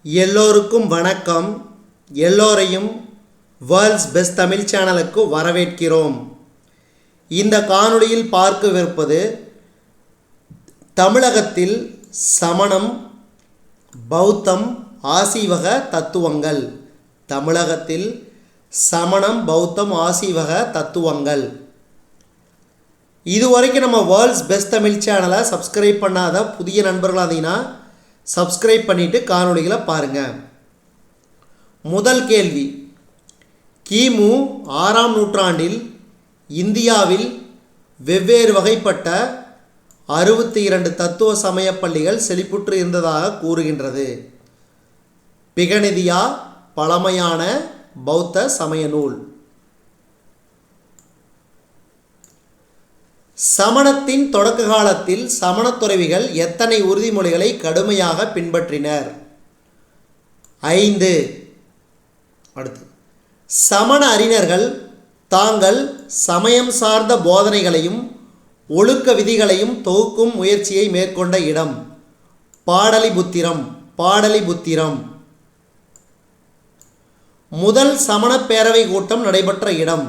எல்லோருக்கும் வணக்கம். எல்லோரையும் வேர்ல்ட்ஸ் பெஸ்ட் தமிழ் சேனலுக்கு வரவேற்கிறோம். இந்த காணொளியில் பார்க்கவிருப்பது தமிழகத்தில் சமணம், பௌத்தம், ஆசீவக தத்துவங்கள். தமிழகத்தில் சமணம், பௌத்தம், ஆசீவக தத்துவங்கள். இதுவரைக்கும் நம்ம வேர்ல்ட்ஸ் பெஸ்ட் தமிழ் சேனலை சப்ஸ்கிரைப் பண்ணாத புதிய நண்பர்களாக இருந்தீங்கன்னா சப்ஸ்கிரைப் பண்ணிவிட்டு காணொளிகளை பாருங்கள். முதல் கேள்வி, கிமு 6ஆம் நூற்றாண்டில் இந்தியாவில் வெவ்வேறு வகைப்பட்ட 62 தத்துவ சமய பள்ளிகள் செழிப்புற்று இருந்ததாக கூறுகின்றது. பிகநிதியா பழமையான பௌத்த சமய நூல். சமணத்தின் தொடக்க காலத்தில் சமணத் துறவிகள் எத்தனை உறுதிமொழிகளை கடுமையாக பின்பற்றினர்? 5. அடுத்து, சமண அறிஞர்கள் தாங்கள் சமயம் சார்ந்த போதனைகளையும் ஒழுக்க விதிகளையும் தொகுக்கும் முயற்சியை மேற்கொண்ட இடம் பாடலிபுத்திரம். பாடலிபுத்திரம். முதல் சமண பேரவை கூட்டம் நடைபெற்ற இடம்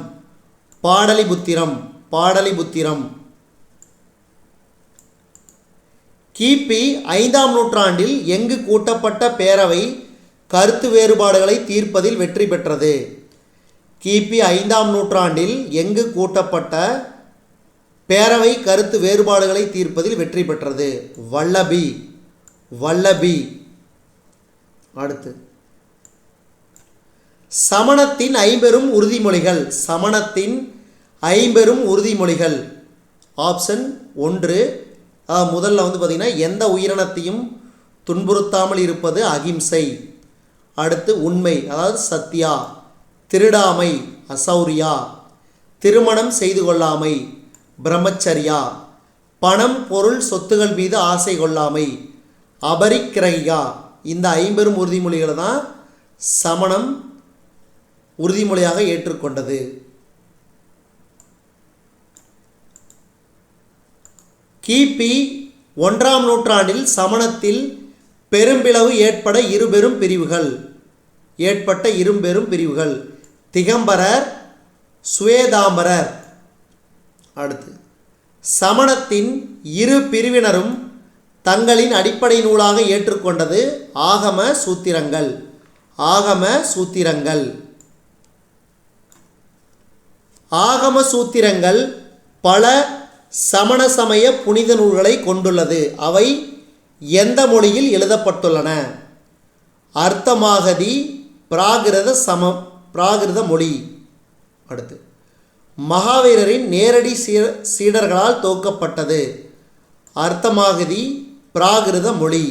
பாடலிபுத்திரம். பாடலிபுத்திரம். கிபி 5ஆம் நூற்றாண்டில் எங்கு கூட்டப்பட்ட பேரவை கருத்து வேறுபாடுகளை தீர்ப்பதில் வெற்றி பெற்றது? கிபி 5ஆம் நூற்றாண்டில் எங்கு கூட்டப்பட்ட பேரவை கருத்து வேறுபாடுகளை தீர்ப்பதில் வெற்றி பெற்றது? வல்லபி. வல்லபி. அடுத்து, சமணத்தின் 50 உறுதிமொழிகள். சமணத்தின் 50 உறுதிமொழிகள். ஆப்ஷன் 1, முதல்ல பார்த்திங்கன்னா எந்த உயிரினத்தையும் துன்புறுத்தாமல் இருப்பது அகிம்சை. அடுத்து, உண்மை அதாவது சத்யா. திருடாமை அசௌரியா. திருமணம் செய்து கொள்ளாமை பிரம்மச்சரியா. பணம், பொருள், சொத்துகள் மீது ஆசை கொள்ளாமை அபரிக்கிரகியா. இந்த 50 உறுதிமொழிகளை தான் சமணம் உறுதிமொழியாக ஏற்றுக்கொண்டது. கிபி 1ஆம் நூற்றாண்டில் சமணத்தில் பெரும்பிளவு ஏற்பட்ட இரு பெரும் திகம்பரர், சுவேதாம்பரர். அடுத்து, சமணத்தின் இரு பிரிவினரும் தங்களின் அடிப்படை நூலாக ஏற்றுக்கொண்டது ஆகம சூத்திரங்கள். ஆகம சூத்திரங்கள். ஆகம சூத்திரங்கள் பல சமண சமய புனித நூல்களை கொண்டுள்ளது. அவை எந்த மொழியில் எழுதப்பட்டுள்ளன? அர்த்தமாகதி, பிராகிருத மொழி. அடுத்து, மகாவீரரின் நேரடி சீடர்களால் தொகுக்கப்பட்டது. அர்த்தமாகதி, பிராகிருத மொழி.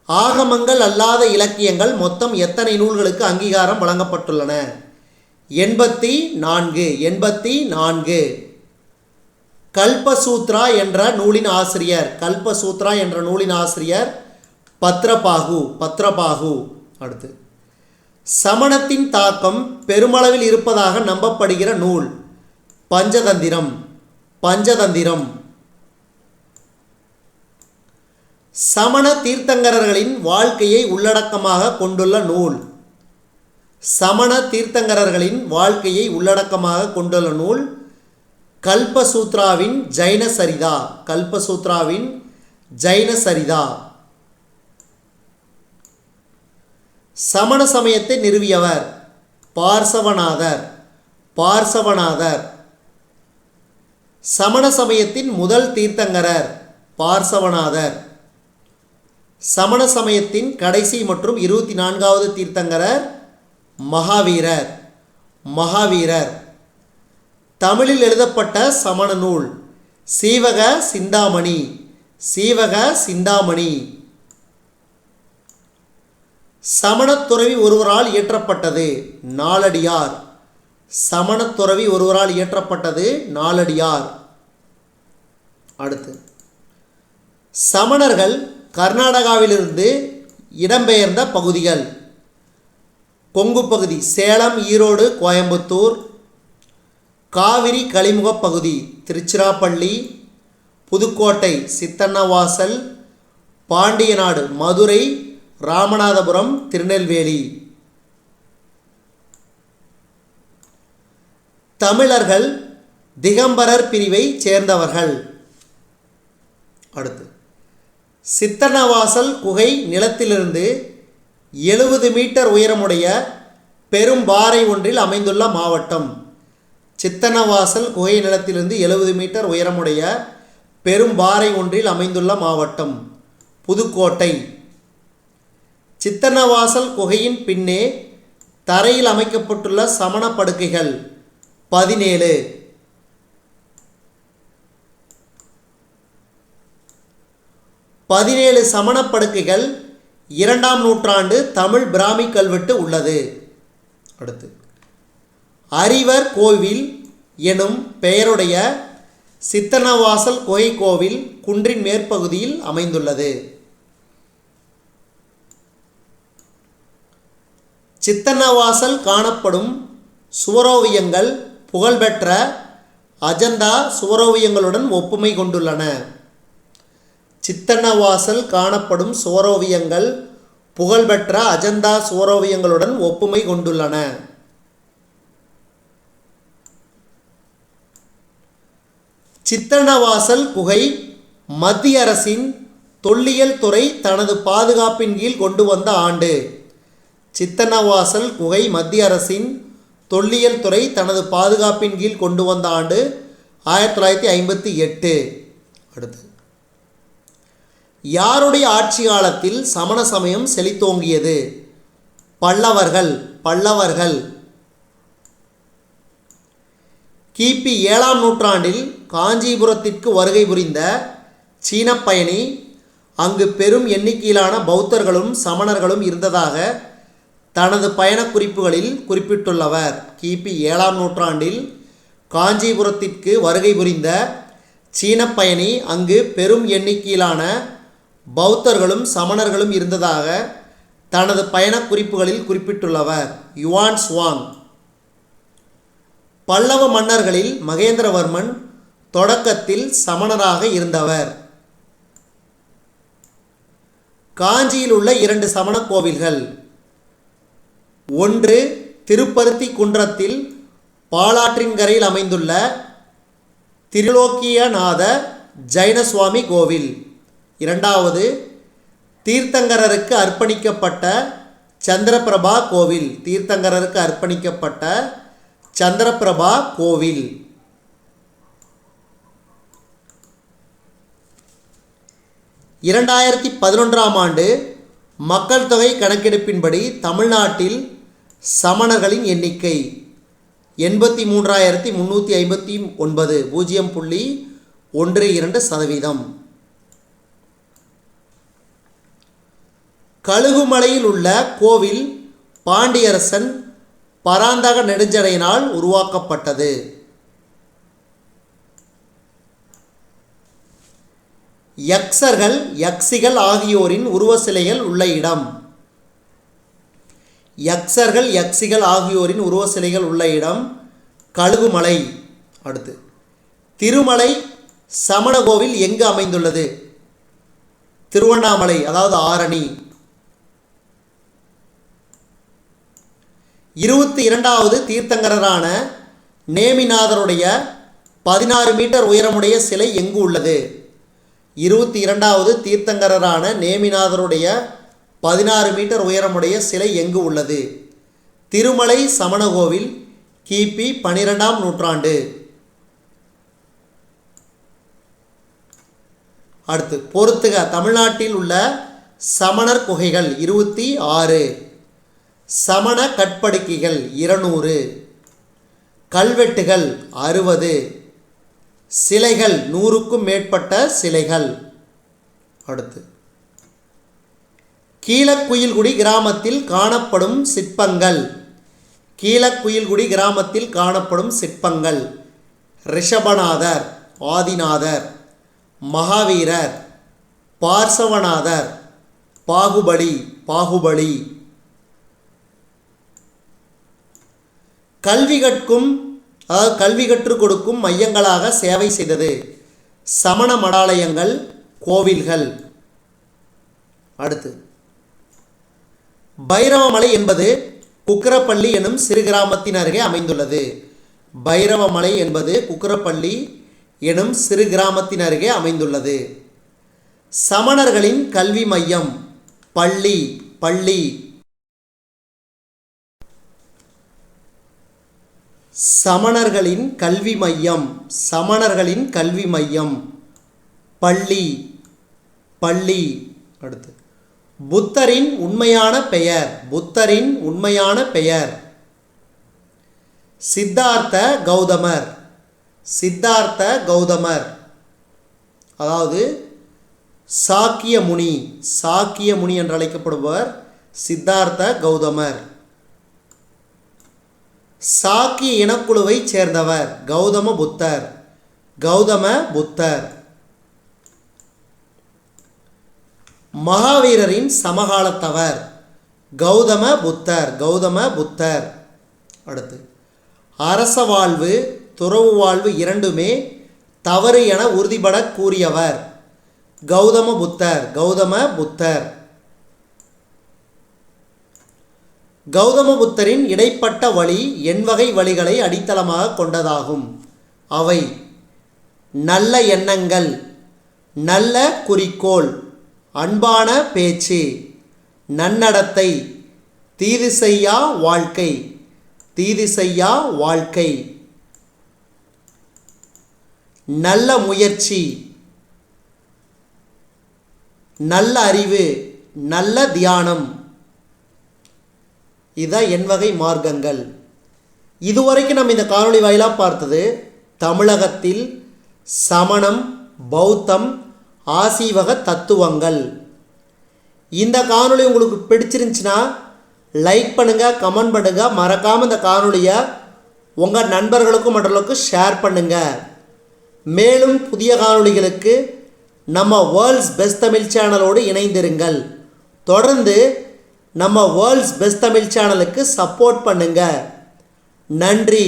ஆகமங்கள் அல்லாத இலக்கியங்கள் மொத்தம் எத்தனை நூல்களுக்கு அங்கீகாரம் வழங்கப்பட்டுள்ளன? 84. 84. கல்பசூத்ரா என்ற நூலின் ஆசிரியர். கல்பசூத்ரா என்ற நூலின் ஆசிரியர் பத்ரபாகு. பத்ரபாகு. அடுத்து, சமணத்தின் தாக்கம் பெருமளவில் இருப்பதாக நம்பப்படுகிற நூல் பஞ்சதந்திரம். பஞ்சதந்திரம். சமண தீர்த்தங்கரர்களின் வாழ்க்கையை உள்ளடக்கமாக கொண்டுள்ள நூல். சமண தீர்த்தங்கரர்களின் வாழ்க்கையை உள்ளடக்கமாக கொண்டுள்ள நூல் கல்பசூத்ராவின் ஜைன சரிதா. கல்பசூத்ராவின் ஜைன சரிதா. சமண சமயத்தை நிறுவியவர் பார்சவநாதர். பார்சவநாதர். சமண சமயத்தின் முதல் தீர்த்தங்கரர் பார்சவநாதர். சமண சமயத்தின் கடைசி மற்றும் 24வது தீர்த்தங்கரர் மகாவீரர். மகாவீரர். தமிழில் எழுதப்பட்ட சமண நூல் சீவக சிந்தாமணி. சீவக சிந்தாமணி. சமணத்துறவி ஒருவரால் இயற்றப்பட்டது நாலடியார். சமணத்துறவி ஒருவரால் இயற்றப்பட்டது நாலடியார். அடுத்து, சமணர்கள் கர்நாடகாவிலிருந்து இடம்பெயர்ந்த பகுதிகள் கொங்கு பகுதி சேலம், ஈரோடு, கோயம்புத்தூர். காவிரி கழிமுக பகுதி திருச்சிராப்பள்ளி, புதுக்கோட்டை சித்தன்னவாசல், பாண்டியநாடு மதுரை, ராமநாதபுரம், திருநெல்வேலி. தமிழர்கள் திகம்பரர் பிரிவை சேர்ந்தவர்கள். அடுத்து சித்தன்னவாசல் குகை நிலத்திலிருந்து 70 மீட்டர் உயரமுடைய பெரும் பாறை ஒன்றில் அமைந்துள்ள மாவட்டம். சித்தன்னவாசல் குகை நிலத்திலிருந்து 70 மீட்டர் உயரமுடைய பெரும் பாறை ஒன்றில் அமைந்துள்ள மாவட்டம் புதுக்கோட்டை. சித்தன்னவாசல் குகையின் பின்னே தரையில் அமைக்கப்பட்டுள்ள சமண படுக்கைகள் 17. 17 சமண படுக்கைகள் 2ஆம் நூற்றாண்டு தமிழ் பிராமி கல்வெட்டு உள்ளது. அடுத்து அரிவர் கோவில் எனும் பெயருடைய சித்தன்னவாசல் குகை கோவில் குன்றின் மேற்பகுதியில் அமைந்துள்ளது. சித்தன்னவாசல் காணப்படும் சுவரோவியங்கள் புகழ்பெற்ற அஜந்தா சுவரோவியங்களுடன் ஒப்புமை கொண்டுள்ளன. சித்தன்னவாசல் காணப்படும் சுவரோவியங்கள் புகழ்பெற்ற அஜந்தா சுவரோவியங்களுடன் ஒப்புமை கொண்டுள்ளன. சித்தன்னவாசல் குகை மத்திய அரசின் தொல்லியல் துறை தனது பாதுகாப்பின் கீழ் கொண்டு வந்த ஆண்டு. சித்தன்னவாசல் குகை மத்திய அரசின் தொல்லியல் துறை தனது பாதுகாப்பின் கீழ் கொண்டு வந்த ஆண்டு 1958. அடுத்து யாருடைய ஆட்சி காலத்தில் சமண சமயம் செழித்தோங்கியது? பல்லவர்கள். கிபி 7ஆம் நூற்றாண்டில் காஞ்சிபுரத்திற்கு வருகை புரிந்த சீன பயணி அங்கு பெரும் எண்ணிக்கையிலான பௌத்தர்களும் சமணர்களும் இருந்ததாக தனது பயண குறிப்புகளில் குறிப்பிட்டுள்ளவர். கிபி 7ஆம் நூற்றாண்டில் காஞ்சிபுரத்திற்கு வருகை புரிந்த சீன பயணி அங்கு பெரும் எண்ணிக்கையிலான பௌத்தர்களும் சமணர்களும் இருந்ததாக தனது பயண குறிப்புகளில் குறிப்பிட்டுள்ளவர் யுவான் சுவாங். பல்லவ மன்னர்களில் மகேந்திரவர்மன் தொடக்கத்தில் சமணராக இருந்தவர். காஞ்சியில் உள்ள 2 சமண கோவில்கள். ஒன்று திருப்பருத்தி குன்றத்தில் பாலாற்றின் கரையில் அமைந்துள்ள திரிலோக்கியநாத ஜைன சுவாமி கோவில். இரண்டாவது தீர்த்தங்கரருக்கு அர்ப்பணிக்கப்பட்ட சந்திரபிரபா கோவில். தீர்த்தங்கரருக்கு அர்ப்பணிக்கப்பட்ட சந்திரபிரபா கோவில். இரண்டாயிரத்தி 11ஆம் ஆண்டு மக்கள் தொகை கணக்கெடுப்பின்படி தமிழ்நாட்டில் சமணர்களின் எண்ணிக்கை 83,359, 0.12%. கழுகுமலையில் உள்ள கோவில் பாண்டியரசன் பராந்தக நெடுஞ்சடையினால் உருவாக்கப்பட்டது. யக்சிகள் ஆகியோரின் உருவ சிலைகள் உள்ள இடம். யக்சிகள் ஆகியோரின் உருவ சிலைகள் உள்ள இடம் கழுகுமலை. அடுத்து திருமலை சமண கோவில் எங்கு அமைந்துள்ளது? திருவண்ணாமலை, அதாவது ஆரணி. 22வது தீர்த்தங்கரரான நேமிநாதருடைய 16 மீட்டர் உயரமுடைய சிலை எங்கு உள்ளது? 22வது தீர்த்தங்கரரான நேமிநாதருடைய 16 மீட்டர் உயரமுடைய சிலை எங்கு உள்ளது? திருமலை சமண கோவில், கிபி 12ஆம் நூற்றாண்டு. அடுத்து பொறுத்துக. தமிழ்நாட்டில் உள்ள சமணர் குகைகள் 26, சமண கற்படுக்கைகள் 200, கல்வெட்டுகள் 60, சிலைகள் 100க்கும் மேற்பட்ட சிலைகள். அடுத்து கீழக்குயில்குடி கிராமத்தில் காணப்படும் சிற்பங்கள். கீழக்குயில்குடி கிராமத்தில் காணப்படும் சிற்பங்கள் ரிஷபநாதர், ஆதிநாதர், மகாவீரர், பார்சவநாதர், பாகுபலி. கல்வி கற்றுக் கொடுக்கும் மையங்களாக சேவை செய்தது சமண மடாலயங்கள், கோவில்கள். அடுத்து பைரவமலை என்பது குக்கரப்பள்ளி எனும் சிறு கிராமத்தின் அருகே அமைந்துள்ளது. பைரவமலை என்பது குக்கரப்பள்ளி எனும் சிறு கிராமத்தின் அருகே அமைந்துள்ளது. சமணர்களின் கல்வி மையம், பள்ளி. பள்ளி. சமணர்களின் கல்வி மையம், சமணர்களின் கல்வி மையம், பள்ளி. பள்ளி. அடுத்து புத்தரின் உண்மையான பெயர், புத்தரின் உண்மையான பெயர் சித்தார்த்த கௌதமர். சித்தார்த்த கௌதமர், அதாவது சாக்கிய முனி, சாக்கிய முனி என்று அழைக்கப்படுபவர் சித்தார்த்த கௌதமர். சாக்கிய இனக்குழுவைச் சேர்ந்தவர் கௌதம புத்தர். கௌதம புத்தர். மகாவீரரின் சமகாலத்தவர் கௌதம புத்தர். கௌதம புத்தர். அடுத்து அரச வாழ்வு, துறவு வாழ்வு இரண்டுமே தவறு என உறுதிபட கூறியவர் கௌதம புத்தர். கௌதம புத்தர். கௌதம புத்தரின் இடைப்பட்ட வழி எண்வகை வழிகளை அடித்தளமாக கொண்டதாகும். அவை நல்ல எண்ணங்கள், நல்ல குறிக்கோள், அன்பான பேச்சு, நன்னடத்தை, தீது செய்யா வாழ்க்கை. தீது செய்யா வாழ்க்கை. நல்ல முயற்சி, நல்ல அறிவு, நல்ல தியானம். இதுதான் எண்வகை மார்க்கங்கள். இதுவரைக்கும் நம்ம இந்த காணொளி வாயிலாக பார்த்தது தமிழகத்தில் சமணம், பௌத்தம், ஆசீவக தத்துவங்கள். இந்த காணொளி உங்களுக்கு பிடிச்சிருந்துச்சுன்னா லைக் பண்ணுங்கள், கமெண்ட் பண்ணுங்கள். மறக்காமல் இந்த காணொளியை உங்கள் நண்பர்களுக்கும் மற்றவர்களுக்கும் ஷேர் பண்ணுங்கள். மேலும் புதிய காணொளிகளுக்கு நம்ம வேர்ல்ட்ஸ் பெஸ்ட் தமிழ் சேனலோடு இணைந்திருங்கள். தொடர்ந்து நம்ம வேர்ல்ட்ஸ் பெஸ்ட் தமிழ் சேனலுக்கு சப்போர்ட் பண்ணுங்கள். நன்றி.